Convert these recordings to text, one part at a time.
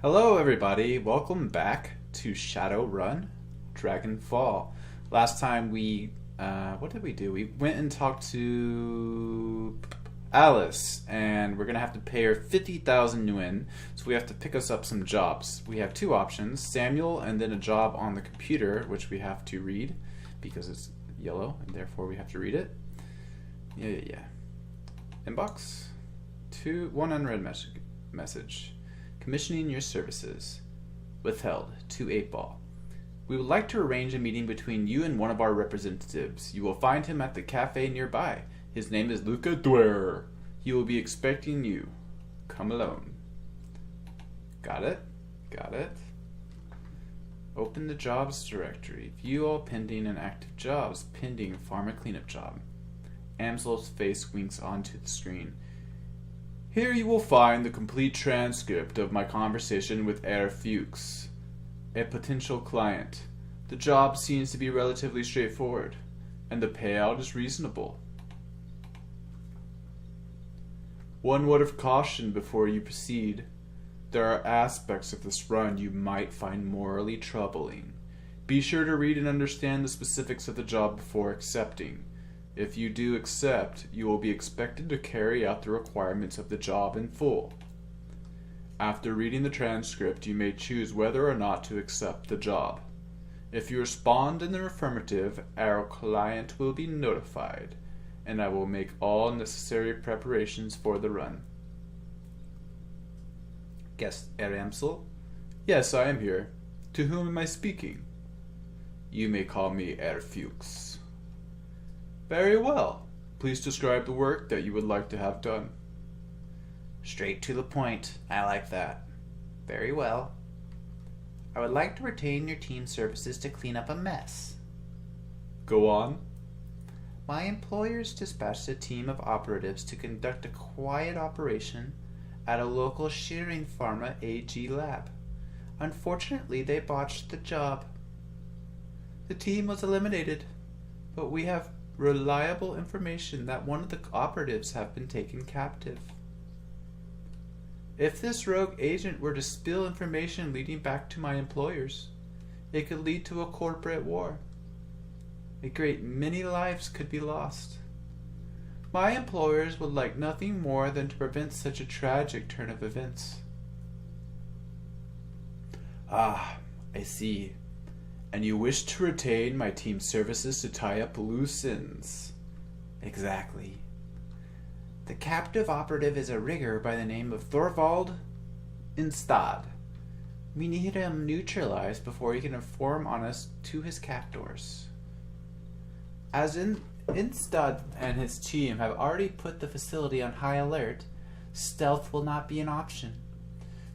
Hello, everybody. Welcome back to Shadowrun, Dragonfall. Last time what did we do? We went and talked to Alice, and we're gonna have to pay her 50,000 Nguyen. So we have to pick us up some jobs. We have two options: Samuel, and then a job on the computer, which we have to read because it's yellow, and therefore we have to read it. Yeah. Inbox. One unread message. Commissioning your services. Withheld. To 8-Ball. We would like to arrange a meeting between you and one of our representatives. You will find him at the cafe nearby. His name is Luca Dwyer. He will be expecting you. Come alone. Got it? Open the jobs directory. View all pending and active jobs. Pending farmer cleanup job. Amsel's face winks onto the screen. Here you will find the complete transcript of my conversation with Herr Fuchs, a potential client. The job seems to be relatively straightforward, and the payout is reasonable. One word of caution before you proceed. There are aspects of this run you might find morally troubling. Be sure to read and understand the specifics of the job before accepting. If you do accept, you will be expected to carry out the requirements of the job in full. After reading the transcript, you may choose whether or not to accept the job. If you respond in the affirmative, our client will be notified, and I will make all necessary preparations for the run. Guest Herr Amsel? Yes, I am here. To whom am I speaking? You may call me Herr Fuchs. Very well. Please describe the work that you would like to have done. Straight to the point. I like that. Very well. I would like to retain your team services to clean up a mess. Go on. My employers dispatched a team of operatives to conduct a quiet operation at a local shearing pharma AG lab. Unfortunately, they botched the job. The team was eliminated, but we have reliable information that one of the operatives have been taken captive. If this rogue agent were to spill information leading back to my employers, it could lead to a corporate war. A great many lives could be lost. My employers would like nothing more than to prevent such a tragic turn of events. Ah, I see. And you wish to retain my team's services to tie up loose ends. Exactly. The captive operative is a rigger by the name of Thorvald Instad. We need him neutralized before he can inform on us to his captors. As Instad and his team have already put the facility on high alert, stealth will not be an option.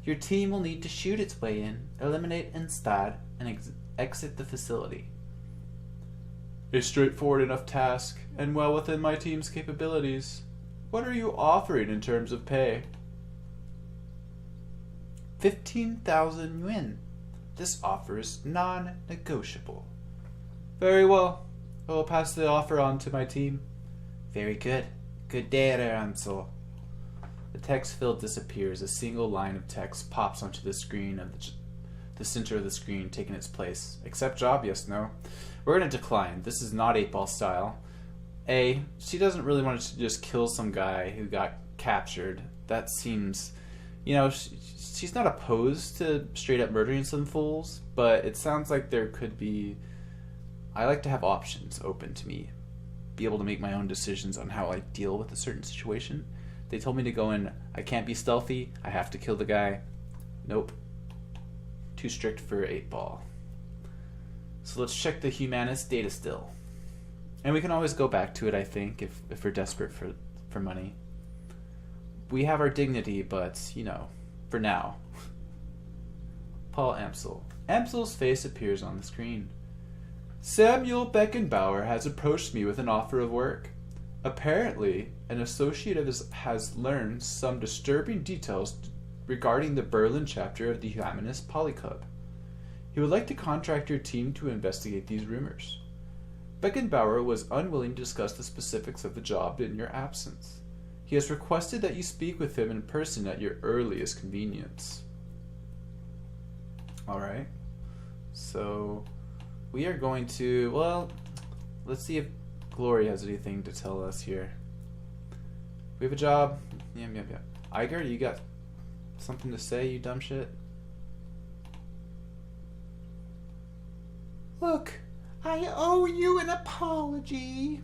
Your team will need to shoot its way in, eliminate Instad, and exit the facility. A straightforward enough task, and well within my team's capabilities. What are you offering in terms of pay? 15,000 yuan. This offer is non-negotiable. Very well. I will pass the offer on to my team. Very good. Good day, Ansel. The text field disappears. A single line of text pops onto the screen of the center of the screen, taking its place. Accept job? Yes, no. We're going to decline. This is not 8-Ball style. A, she doesn't really want to just kill some guy who got captured. That seems, she's not opposed to straight up murdering some fools, but it sounds like there could be, I like to have options open to me, be able to make my own decisions on how I deal with a certain situation. They told me to go in, I can't be stealthy, I have to kill the guy. Nope. Too strict for 8-Ball. So let's check the Humanist data still. And we can always go back to it, I think, if we're desperate for money. We have our dignity, but, for now. Paul Amsel. Amsel's face appears on the screen. Samuel Beckenbauer has approached me with an offer of work. Apparently, an associate of his has learned some disturbing details regarding the Berlin chapter of the Humanist Polyclub. He would like to contract your team to investigate these rumors. Beckenbauer was unwilling to discuss the specifics of the job in your absence. He has requested that you speak with him in person at your earliest convenience. Alright. So, we are going to, well, let's see if Glory has anything to tell us here. We have a job. Yeah. Iger, you got something to say, you dumb shit? Look, I owe you an apology.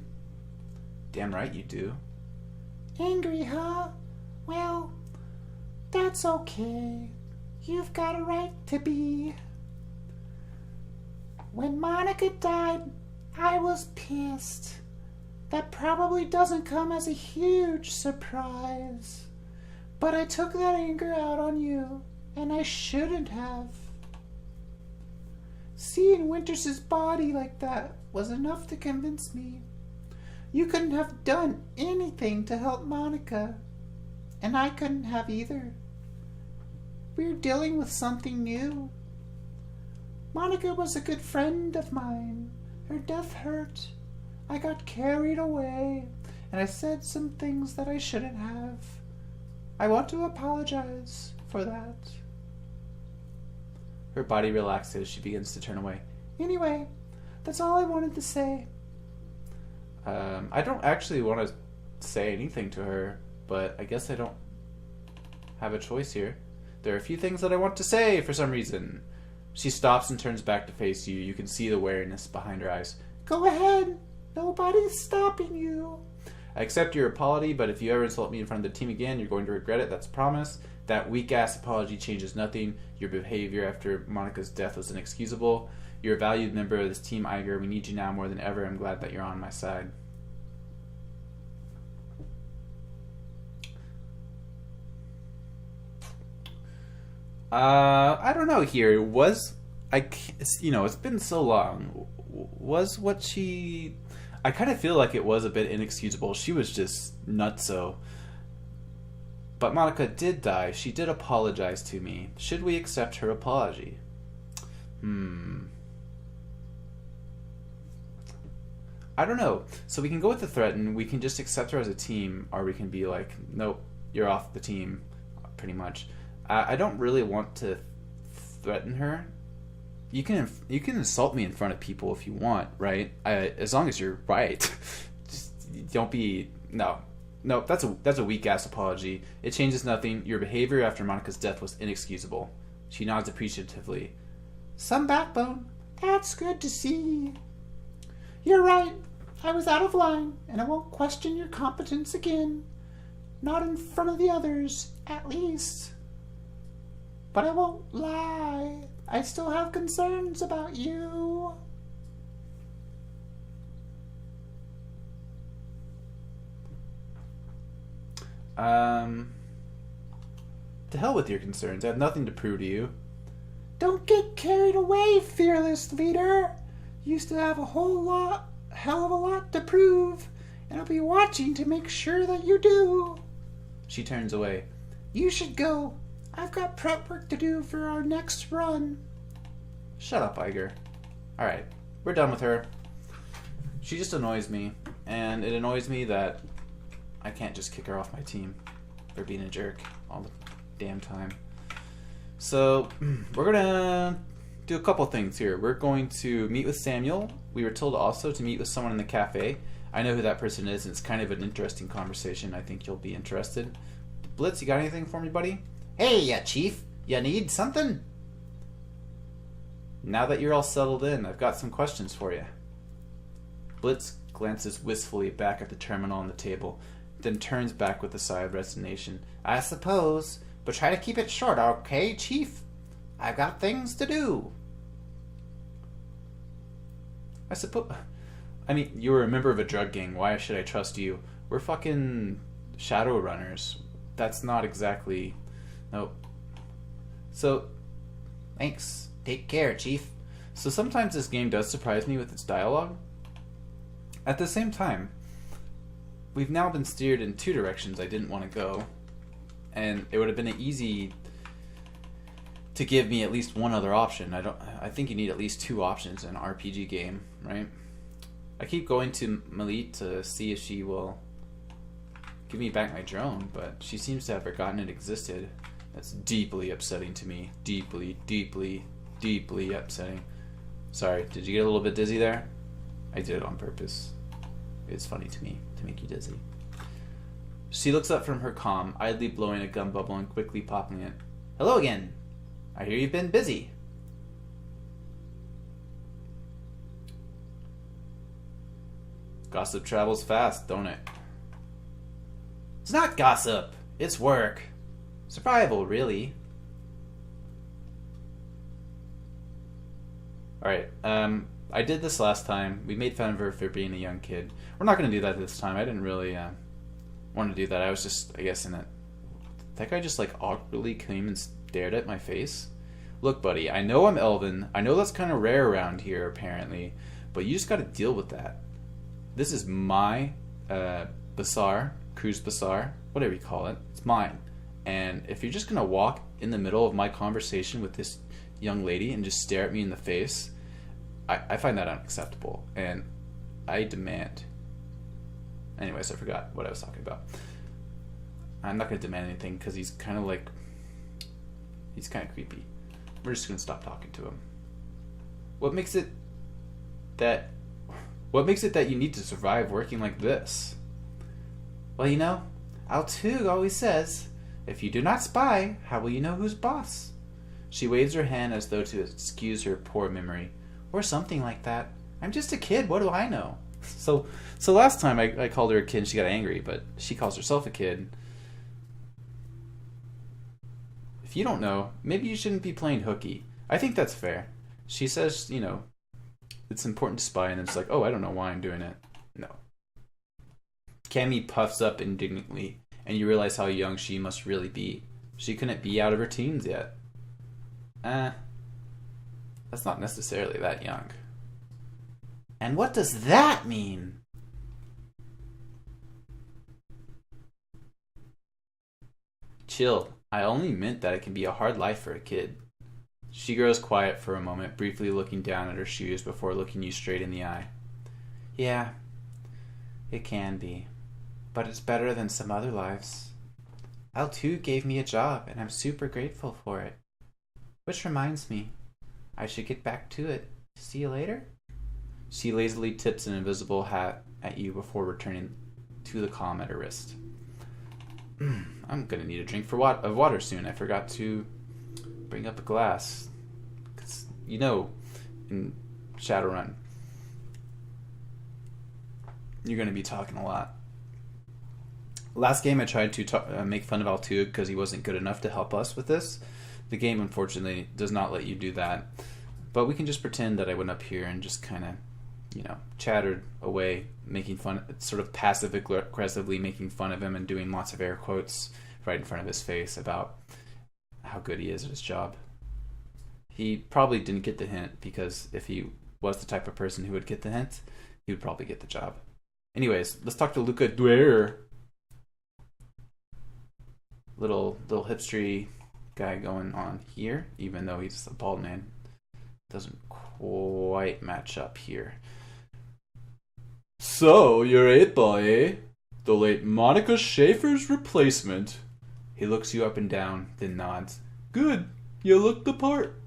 Damn right you do. Angry, huh? Well, that's okay. You've got a right to be. When Monica died, I was pissed. That probably doesn't come as a huge surprise. But I took that anger out on you, and I shouldn't have. Seeing Winters' body like that was enough to convince me. You couldn't have done anything to help Monica, and I couldn't have either. We're dealing with something new. Monica was a good friend of mine. Her death hurt. I got carried away, and I said some things that I shouldn't have. I want to apologize for that. Her body relaxes. She begins to turn away. Anyway, that's all I wanted to say. I don't actually want to say anything to her, but I guess I don't have a choice here. There are a few things that I want to say for some reason. She stops and turns back to face you. You can see the wariness behind her eyes. Go ahead. Nobody's stopping you. I accept your apology, but if you ever insult me in front of the team again, you're going to regret it. That's a promise. That weak-ass apology changes nothing. Your behavior after Monica's death was inexcusable. You're a valued member of this team, Iger. We need you now more than ever. I'm glad that you're on my side. I don't know here. It's been so long. Was what she... I kind of feel like it was a bit inexcusable. She was just nutso. But Monica did die. She did apologize to me. Should we accept her apology? I don't know. So we can go with the threaten. We can just accept her as a team. Or we can be like, nope, you're off the team. Pretty much. I don't really want to threaten her. You can insult me in front of people if you want, right? As long as you're right. Just don't be... No, that's a weak-ass apology. It changes nothing. Your behavior after Monica's death was inexcusable. She nods appreciatively. Some backbone. That's good to see. You're right. I was out of line, and I won't question your competence again. Not in front of the others, at least. But I won't lie. I still have concerns about you. To hell with your concerns. I have nothing to prove to you. Don't get carried away, fearless leader. You still have a hell of a lot to prove, and I'll be watching to make sure that you do. She turns away. You should go. I've got prep work to do for our next run. Shut up, Iger. Alright, we're done with her. She just annoys me, and it annoys me that I can't just kick her off my team for being a jerk all the damn time. So, we're gonna do a couple things here. We're going to meet with Samuel. We were told also to meet with someone in the cafe. I know who that person is, and it's kind of an interesting conversation. I think you'll be interested. Blitz, you got anything for me, buddy? Hey, Chief, you need something? Now that you're all settled in, I've got some questions for you. Blitz glances wistfully back at the terminal on the table, then turns back with a sigh of resignation. I suppose, but try to keep it short, okay, Chief? I've got things to do. I mean, you were a member of a drug gang. Why should I trust you? We're fucking Shadowrunners. That's not exactly... Nope. So, Thanks. Take care, Chief. So sometimes this game does surprise me with its dialogue. At the same time, we've now been steered in two directions I didn't want to go. And it would have been easy to give me at least one other option. I think you need at least two options in an RPG game, right? I keep going to Malit to see if she will give me back my drone, but she seems to have forgotten it existed. That's deeply upsetting to me. Deeply, deeply deeply upsetting. Sorry, did you get a little bit dizzy there? I did it on purpose. It's funny to me to make you dizzy. She looks up from her comm, idly blowing a gum bubble and quickly popping it. Hello again. I hear you've been busy. Gossip travels fast, don't it? It's not gossip. It's work. Survival, really. Alright, I did this last time. We made fun of her for being a young kid. We're not going to do that this time. I didn't really want to do that. I was just, I guess, in it. That guy just, like, awkwardly came and stared at my face. Look, buddy, I know I'm Elven. I know that's kind of rare around here, apparently. But you just got to deal with that. This is my bazaar, cruise bazaar, whatever you call it. It's mine. And if you're just going to walk in the middle of my conversation with this young lady and just stare at me in the face, I find that unacceptable. And I demand. Anyways, I forgot what I was talking about. I'm not going to demand anything because he's kind of like... He's kind of creepy. We're just going to stop talking to him. What makes it that you need to survive working like this? Well, you know, Altug always says, if you do not spy, how will you know who's boss? She waves her hand as though to excuse her poor memory. Or something like that. I'm just a kid, what do I know? So last time I called her a kid and she got angry, but she calls herself a kid. If you don't know, maybe you shouldn't be playing hooky. I think that's fair. She says, you know, it's important to spy, and it's like, oh, I don't know why I'm doing it. No. Cammy puffs up indignantly, and you realize how young she must really be. She couldn't be out of her teens yet. That's not necessarily that young. And what does that mean? Chill. I only meant that it can be a hard life for a kid. She grows quiet for a moment, briefly looking down at her shoes before looking you straight in the eye. Yeah, it can be. But it's better than some other lives. L2 gave me a job, and I'm super grateful for it. Which reminds me, I should get back to it. See you later? She lazily tips an invisible hat at you before returning to the comm at her wrist. I'm gonna need a drink of water soon. I forgot to bring up a glass. Because, you know, in Shadowrun, you're gonna be talking a lot. Last game I tried to make fun of Altug because he wasn't good enough to help us with this. The game, unfortunately, does not let you do that. But we can just pretend that I went up here and just kind of, you know, chattered away, making fun, sort of passive-aggressively making fun of him and doing lots of air quotes right in front of his face about how good he is at his job. He probably didn't get the hint, because if he was the type of person who would get the hint, he would probably get the job. Anyways, let's talk to Luca Dwyer. Little hipstery guy going on here, even though he's a bald man. Doesn't quite match up here. So, you're 8-ball, eh? The late Monica Schaefer's replacement. He looks you up and down, then nods. Good, you look the part.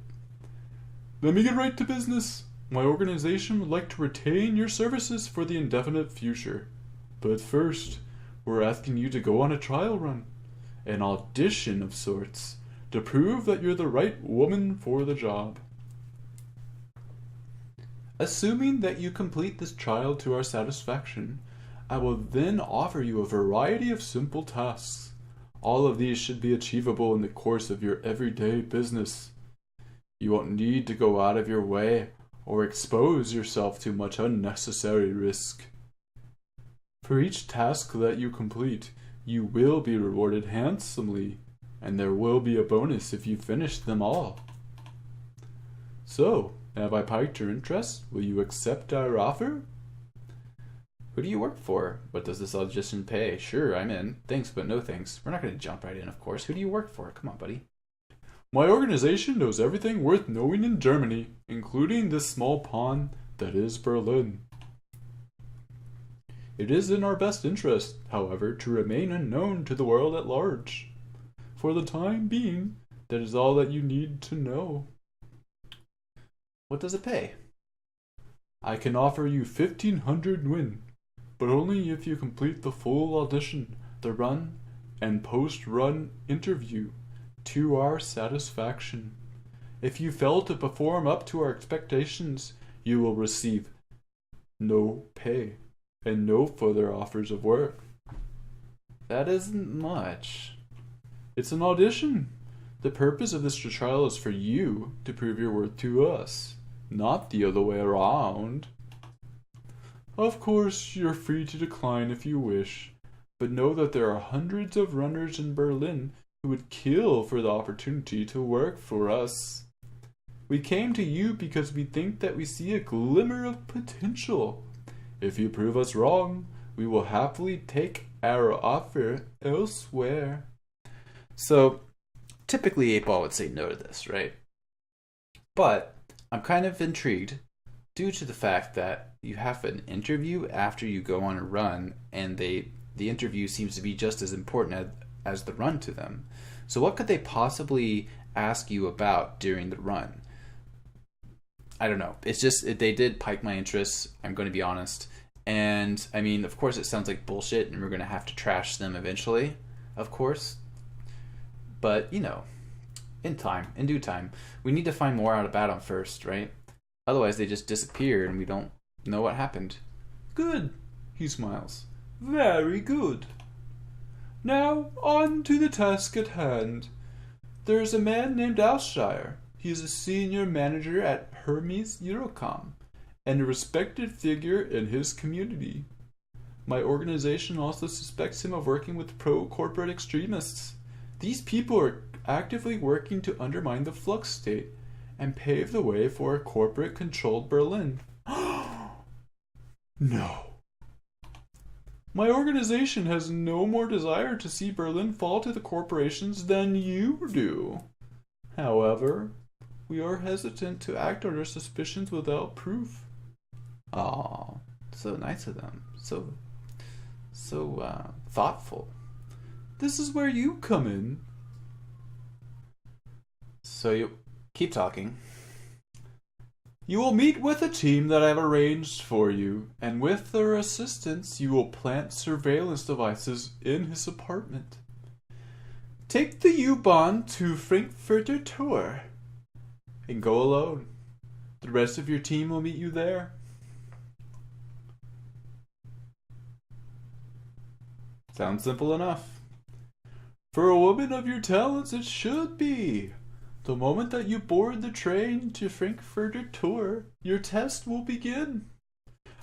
Let me get right to business. My organization would like to retain your services for the indefinite future. But first, we're asking you to go on a trial run. An audition of sorts, to prove that you're the right woman for the job. Assuming that you complete this trial to our satisfaction, I will then offer you a variety of simple tasks. All of these should be achievable in the course of your everyday business. You won't need to go out of your way or expose yourself to much unnecessary risk. For each task that you complete, you will be rewarded handsomely, and there will be a bonus if you finish them all. So, have I piqued your interest? Will you accept our offer? Who do you work for? What does this audition pay? Sure, I'm in. Thanks, but no thanks. We're not going to jump right in, of course. Who do you work for? Come on, buddy. My organization knows everything worth knowing in Germany, including this small pawn that is Berlin. It is in our best interest, however, to remain unknown to the world at large. For the time being, that is all that you need to know. What does it pay? I can offer you 1,500 win, but only if you complete the full audition, the run, and post-run interview to our satisfaction. If you fail to perform up to our expectations, you will receive no pay and no further offers of work. That isn't much. It's an audition. The purpose of this trial is for you to prove your worth to us, not the other way around. Of course, you're free to decline if you wish, but know that there are hundreds of runners in Berlin who would kill for the opportunity to work for us. We came to you because we think that we see a glimmer of potential. If you prove us wrong, we will happily take our offer elsewhere. So, typically 8-Ball would say no to this, right? But I'm kind of intrigued due to the fact that you have an interview after you go on a run, and the interview seems to be just as important as the run to them. So what could they possibly ask you about during the run? I don't know. It's just, they did pique my interest, I'm going to be honest. And, I mean, of course it sounds like bullshit, and we're going to have to trash them eventually, of course. But, you know, in due time. We need to find more out about them first, right? Otherwise they just disappear and we don't know what happened. Good, he smiles. Very good. Now, on to the task at hand. There's a man named Alshire. He's a senior manager at Hermes Eurocom, and a respected figure in his community. My organization also suspects him of working with pro-corporate extremists. These people are actively working to undermine the Flux state and pave the way for a corporate-controlled Berlin. No. My organization has no more desire to see Berlin fall to the corporations than you do. However, we are hesitant to act on our suspicions without proof. Aw, so nice of them. So thoughtful. This is where you come in. So you keep talking. You will meet with a team that I've arranged for you, and with their assistance, you will plant surveillance devices in his apartment. Take the U-Bahn to Frankfurter Tor and go alone. The rest of your team will meet you there. Sounds simple enough. For a woman of your talents, it should be. The moment that you board the train to Frankfurter Tor, your test will begin.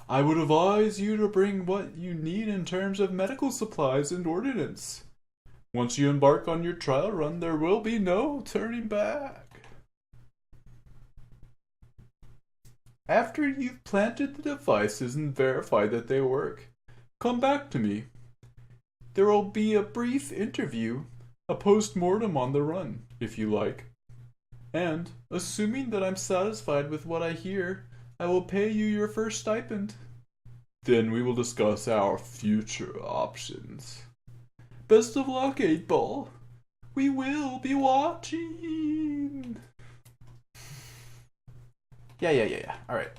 I would advise you to bring what you need in terms of medical supplies and ordnance. Once you embark on your trial run, there will be no turning back. After you've planted the devices and verified that they work, come back to me. There will be a brief interview, a post-mortem on the run, if you like. And, assuming that I'm satisfied with what I hear, I will pay you your first stipend. Then we will discuss our future options. Best of luck, 8-Ball. We will be watching. Yeah. Alright.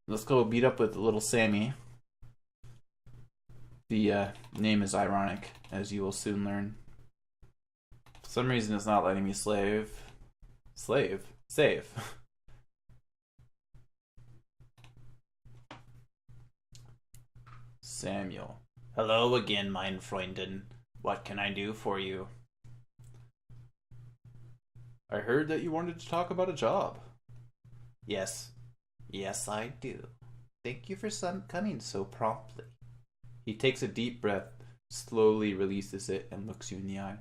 Let's go meet up with little Sammy. The name is ironic, as you will soon learn. For some reason it's not letting me save. Samuel. Hello again, mein Freundin. What can I do for you? I heard that you wanted to talk about a job. Yes, I do. Thank you for coming so promptly. He takes a deep breath, slowly releases it, and looks you in the eye.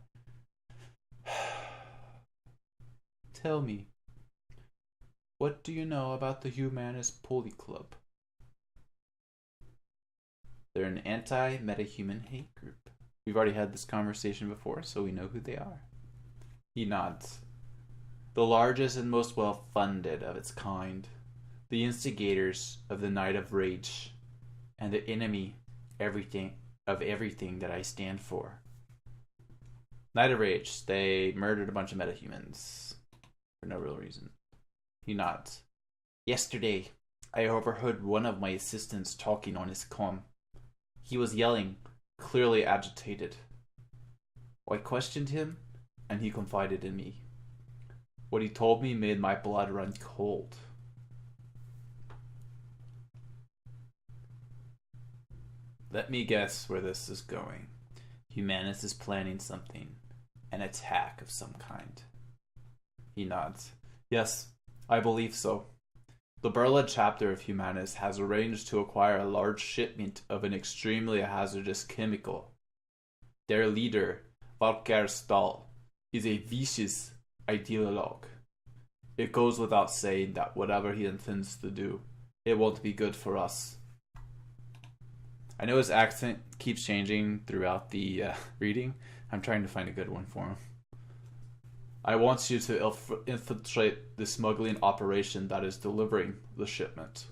Tell me, what do you know about the Humanist Poly Club? They're an anti-metahuman hate group. We've already had this conversation before, so we know who they are. He nods. The largest and most well-funded of its kind. The instigators of the Night of Rage. And the enemy of everything that I stand for. Night of Rage. They murdered a bunch of metahumans. For no real reason. He nods. Yesterday, I overheard one of my assistants talking on his comm. He was yelling, clearly agitated. I questioned him, and he confided in me. What he told me made my blood run cold. Let me guess where this is going. Humanus is planning something. An attack of some kind. He nods. Yes, I believe so. The Berlin chapter of Humanus has arranged to acquire a large shipment of an extremely hazardous chemical. Their leader, Volker Stahl, is a vicious ideologue. It goes without saying that whatever he intends to do, it won't be good for us. I know his accent keeps changing throughout the reading. I'm trying to find a good one for him. I want you to infiltrate the smuggling operation that is delivering the shipment.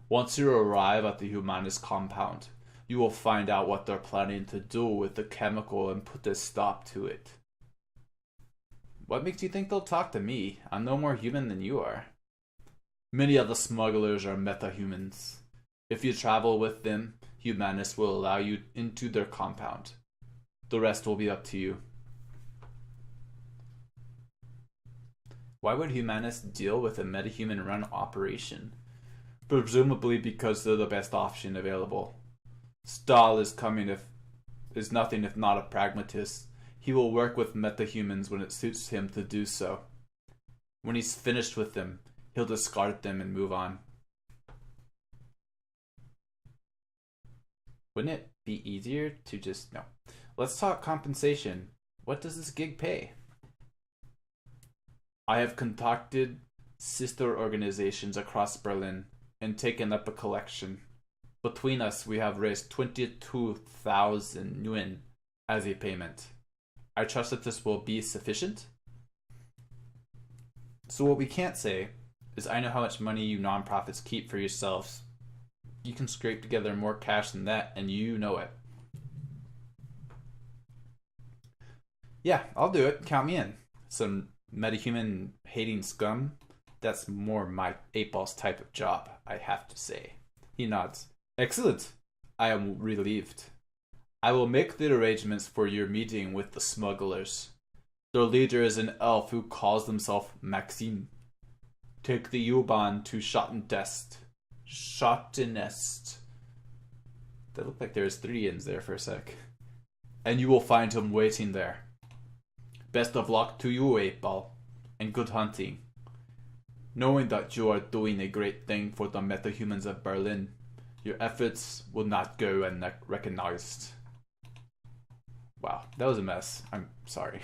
Once you arrive at the Humanus compound, you will find out what they're planning to do with the chemical and put a stop to it. What makes you think they'll talk to me? I'm no more human than you are. Many of the smugglers are metahumans. If you travel with them, Humanus will allow you into their compound. The rest will be up to you. Why would Humanus deal with a metahuman-run operation? Presumably because they're the best option available. Stahl is nothing if not a pragmatist. He will work with metahumans when it suits him to do so. When he's finished with them, he'll discard them and move on. Wouldn't it be easier to just... No. Let's talk compensation. What does this gig pay? I have contacted sister organizations across Berlin and taken up a collection. Between us, we have raised 22,000 yuan as a payment. I trust that this will be sufficient. So what we can't say is I know how much money you nonprofits keep for yourselves. You can scrape together more cash than that, and you know it. Yeah, I'll do it. Count me in. Some metahuman hating scum. That's more my 8-Ball's type of job, I have to say. He nods. Excellent. I am relieved. I will make the arrangements for your meeting with the smugglers. Their leader is an elf who calls himself Maxime. Take the U-Bahn to Schottenest. That looked like there was 3 N's there for a sec. And you will find him waiting there. Best of luck to you, 8-Ball, and good hunting. Knowing that you are doing a great thing for the metahumans of Berlin, your efforts will not go unrecognized. Wow, that was a mess. I'm sorry.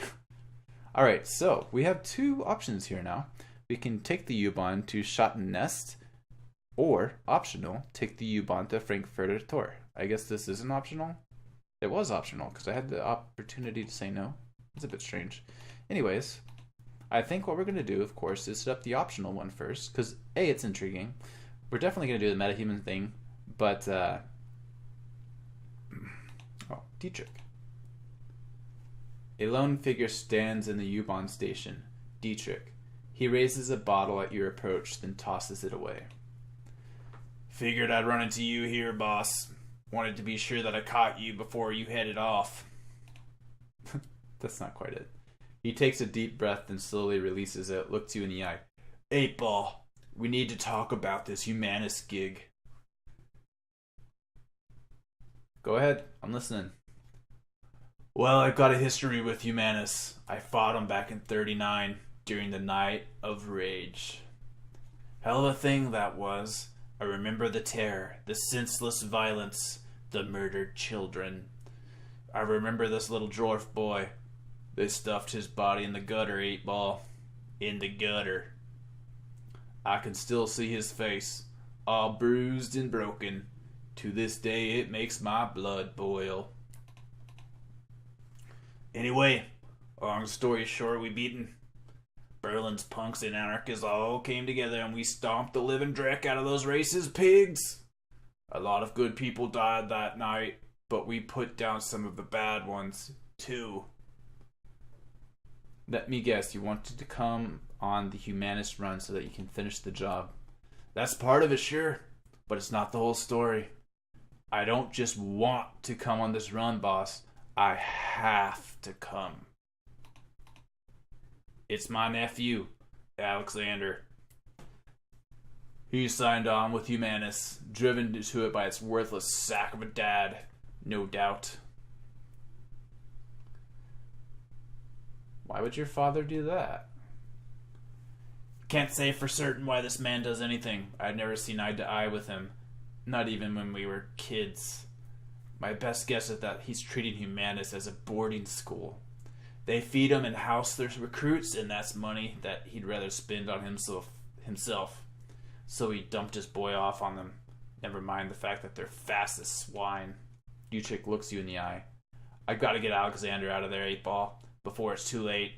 Alright, so we have 2 options here now. We can take the U-Bahn to Schottenest, or, optional, take the U-Bahn to Frankfurter Tor. I guess this isn't optional? It was optional, because I had the opportunity to say no. It's a bit strange. Anyways, I think what we're going to do, of course, is set up the optional one first, because A, it's intriguing. We're definitely going to do the metahuman thing, but, Dietrich. A lone figure stands in the U-Bahn station. Dietrich. He raises a bottle at your approach, then tosses it away. Figured I'd run into you here, boss. Wanted to be sure that I caught you before you headed off. That's not quite it. He takes a deep breath and slowly releases it, looks you in the eye. 8-Ball, we need to talk about this Humanus gig. Go ahead, I'm listening. Well, I've got a history with Humanus. I fought him back in 39 during the Night of Rage. Hell of a thing that was. I remember the terror, the senseless violence, the murdered children. I remember this little dwarf boy. They stuffed his body in the gutter, 8-Ball. In the gutter. I can still see his face, all bruised and broken. To this day, it makes my blood boil. Anyway, long story short, we beaten. Berlin's punks and anarchists all came together and we stomped the living dreck out of those racist pigs. A lot of good people died that night, but we put down some of the bad ones, too. Let me guess, you wanted to come on the Humanist run so that you can finish the job. That's part of it, sure, but it's not the whole story. I don't just want to come on this run, boss. I have to come. It's my nephew, Alexander. He signed on with Humanus, driven to it by its worthless sack of a dad, no doubt. Why would your father do that? Can't say for certain why this man does anything. I'd never seen eye to eye with him, not even when we were kids. My best guess is that he's treating Humanus as a boarding school. They feed him and house their recruits, and that's money that he'd rather spend on himself. So he dumped his boy off on them. Never mind the fact that they're fast as swine. Dietrich looks you in the eye. I've got to get Alexander out of there, 8-Ball, before it's too late.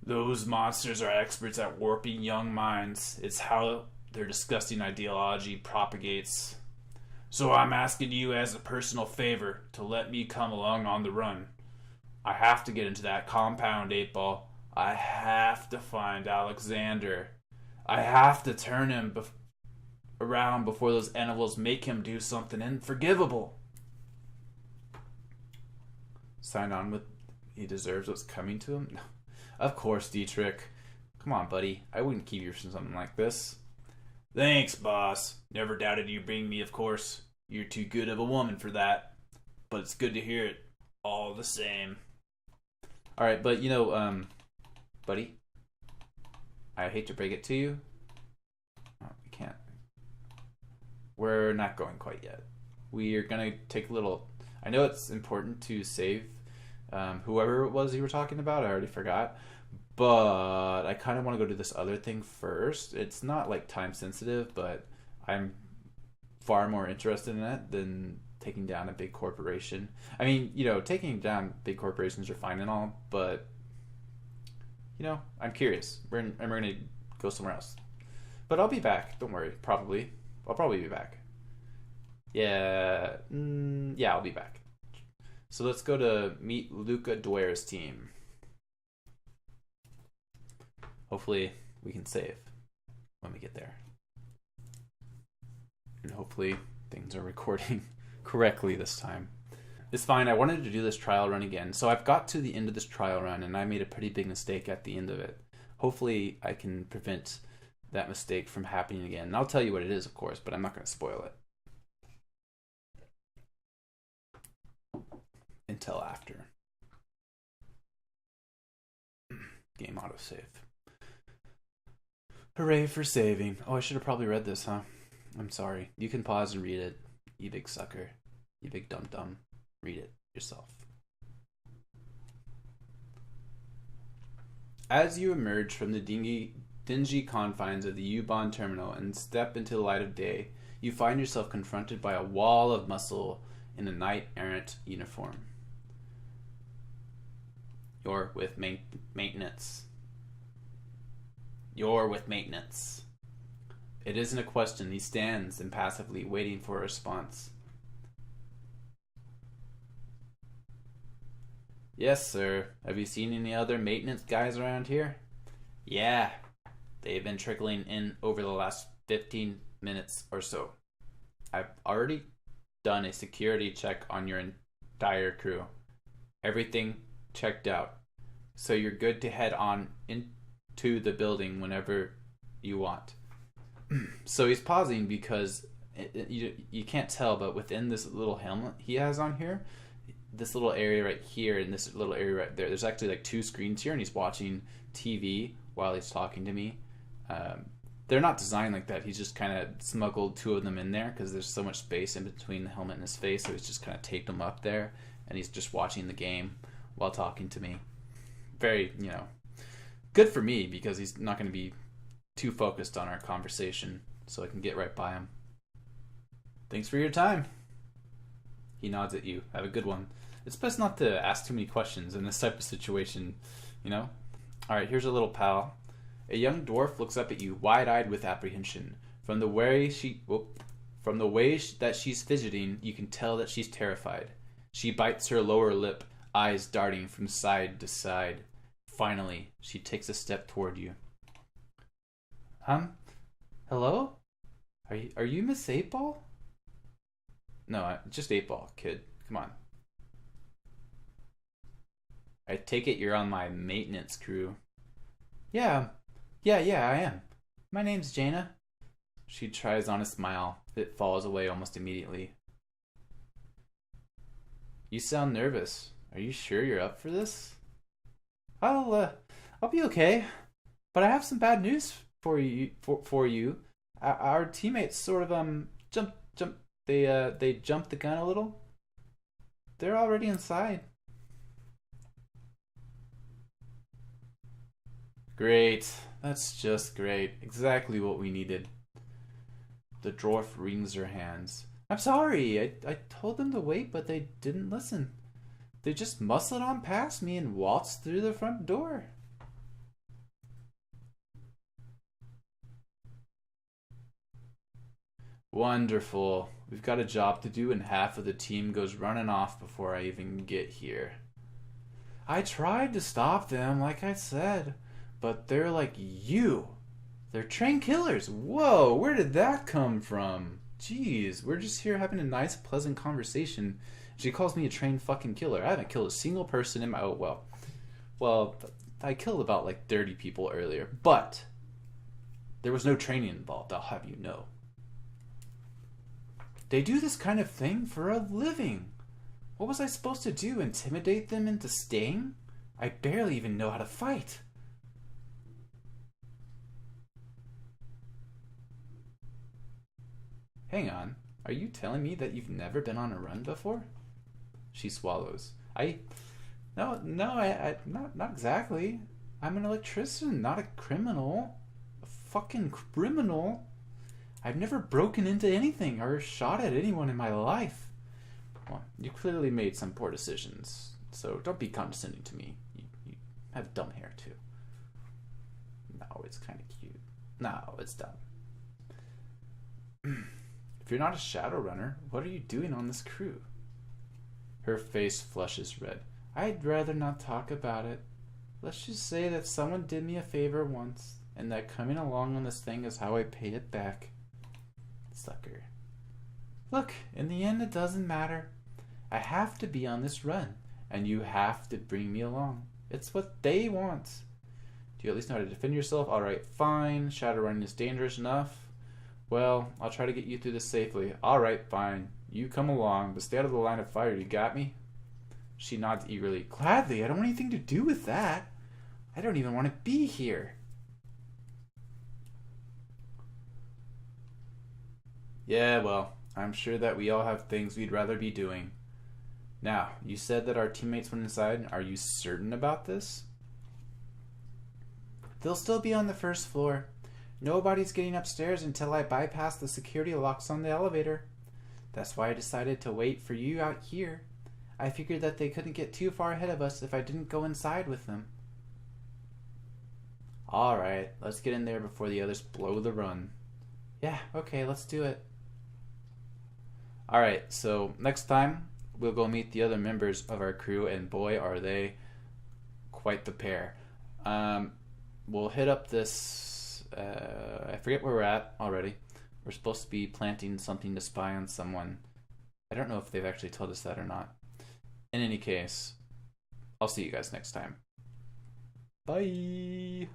Those monsters are experts at warping young minds. It's how their disgusting ideology propagates. So I'm asking you as a personal favor to let me come along on the run. I have to get into that compound, 8-Ball. I have to find Alexander. I have to turn him around before those animals make him do something unforgivable. Sign on with he deserves what's coming to him? Of course, Dietrich. Come on, buddy. I wouldn't keep you from something like this. Thanks, boss. Never doubted you'd bring me, of course. You're too good of a woman for that. But it's good to hear it all the same. Alright, but buddy, I hate to break it to you. Oh, we can't. We're not going quite yet. We are going to take a little... I know it's important to save whoever it was you were talking about. I already forgot. But I kind of want to go do this other thing first. It's not like time sensitive, but I'm far more interested in it than taking down a big corporation. I mean, taking down big corporations are fine and all, but I'm curious. I'm going to go somewhere else. But I'll be back. Don't worry. Probably. I'll probably be back. Yeah. I'll be back. So let's go to meet Luca Dware's team. Hopefully we can save when we get there. And hopefully things are recording correctly this time. It's fine. I wanted to do this trial run again. So I've got to the end of this trial run and I made a pretty big mistake at the end of it. Hopefully I can prevent that mistake from happening again. And I'll tell you what it is, of course, but I'm not going to spoil it until after. Game autosave. Hooray for saving. Oh, I should have probably read this, huh? I'm sorry. You can pause and read it. You big sucker. You big dum-dum. Read it yourself. As you emerge from the dingy confines of the U-Bahn terminal and step into the light of day, you find yourself confronted by a wall of muscle in a knight-errant uniform. You're with maintenance. You're with maintenance. It isn't a question. He stands impassively, waiting for a response. Yes, sir. Have you seen any other maintenance guys around here? Yeah. They've been trickling in over the last 15 minutes or so. I've already done a security check on your entire crew. Everything checked out. So you're good to head on into the building whenever you want. So he's pausing because you can't tell, but within this little helmet he has on here, this little area right here and this little area right there, there's actually like two screens here, and he's watching TV while he's talking to me. They're not designed like that. He's just kind of smuggled two of them in there because there's so much space in between the helmet and his face, so he's just kind of taped them up there, and he's just watching the game while talking to me. Very, good for me because he's not going to be too focused on our conversation, so I can get right by him. Thanks for your time. He nods at you. Have a good one. It's best not to ask too many questions in this type of situation, Alright, here's a little pal. A young dwarf looks up at you, wide-eyed with apprehension. From the way that she's fidgeting, you can tell that she's terrified. She bites her lower lip, eyes darting from side to side. Finally, she takes a step toward you. Hello? Are you Miss 8-Ball? No, just 8-Ball, kid. Come on. I take it you're on my maintenance crew. Yeah, yeah, I am. My name's Jaina. She tries on a smile. It falls away almost immediately. You sound nervous. Are you sure you're up for this? I'll be okay. But I have some bad news for you. For you, our teammates sort of jump. They jumped the gun a little. They're already inside. Great. That's just great. Exactly what we needed. The dwarf wrings her hands. I'm sorry. I told them to wait, but they didn't listen. They just muscled on past me and waltzed through the front door. Wonderful. We've got a job to do and half of the team goes running off before I even get here. I tried to stop them, like I said, but they're like you. They're trained killers. Whoa, where did that come from? Jeez, we're just here having a nice, pleasant conversation. She calls me a trained fucking killer. I haven't killed a single person in my... Oh, well, I killed about like 30 people earlier, but there was no training involved, I'll have you know. They do this kind of thing for a living. What was I supposed to do? Intimidate them into staying? I barely even know how to fight. Hang on. Are you telling me that you've never been on a run before? She swallows. No, not exactly. I'm an electrician, not a criminal. A fucking criminal. I've never broken into anything or shot at anyone in my life. Well, you clearly made some poor decisions, so don't be condescending to me. You have dumb hair, too. No, it's kind of cute. No, it's dumb. If you're not a Shadowrunner, what are you doing on this crew? Her face flushes red. I'd rather not talk about it. Let's just say that someone did me a favor once, and that coming along on this thing is how I paid it back. Sucker. Look, in the end it doesn't matter. I have to be on this run, and you have to bring me along. It's what they want. Do you at least know how to defend yourself? Alright, fine. Shadowrun is dangerous enough. Well, I'll try to get you through this safely. Alright, fine. You come along, but stay out of the line of fire. You got me? She nods eagerly. Gladly, I don't want anything to do with that. I don't even want to be here. Yeah, well, I'm sure that we all have things we'd rather be doing. Now, you said that our teammates went inside. Are you certain about this? They'll still be on the first floor. Nobody's getting upstairs until I bypass the security locks on the elevator. That's why I decided to wait for you out here. I figured that they couldn't get too far ahead of us if I didn't go inside with them. Alright, let's get in there before the others blow the run. Yeah, okay, let's do it. Alright, so next time we'll go meet the other members of our crew, and boy are they quite the pair. We'll hit up this, I forget where we're at already. We're supposed to be planting something to spy on someone. I don't know if they've actually told us that or not. In any case, I'll see you guys next time. Bye!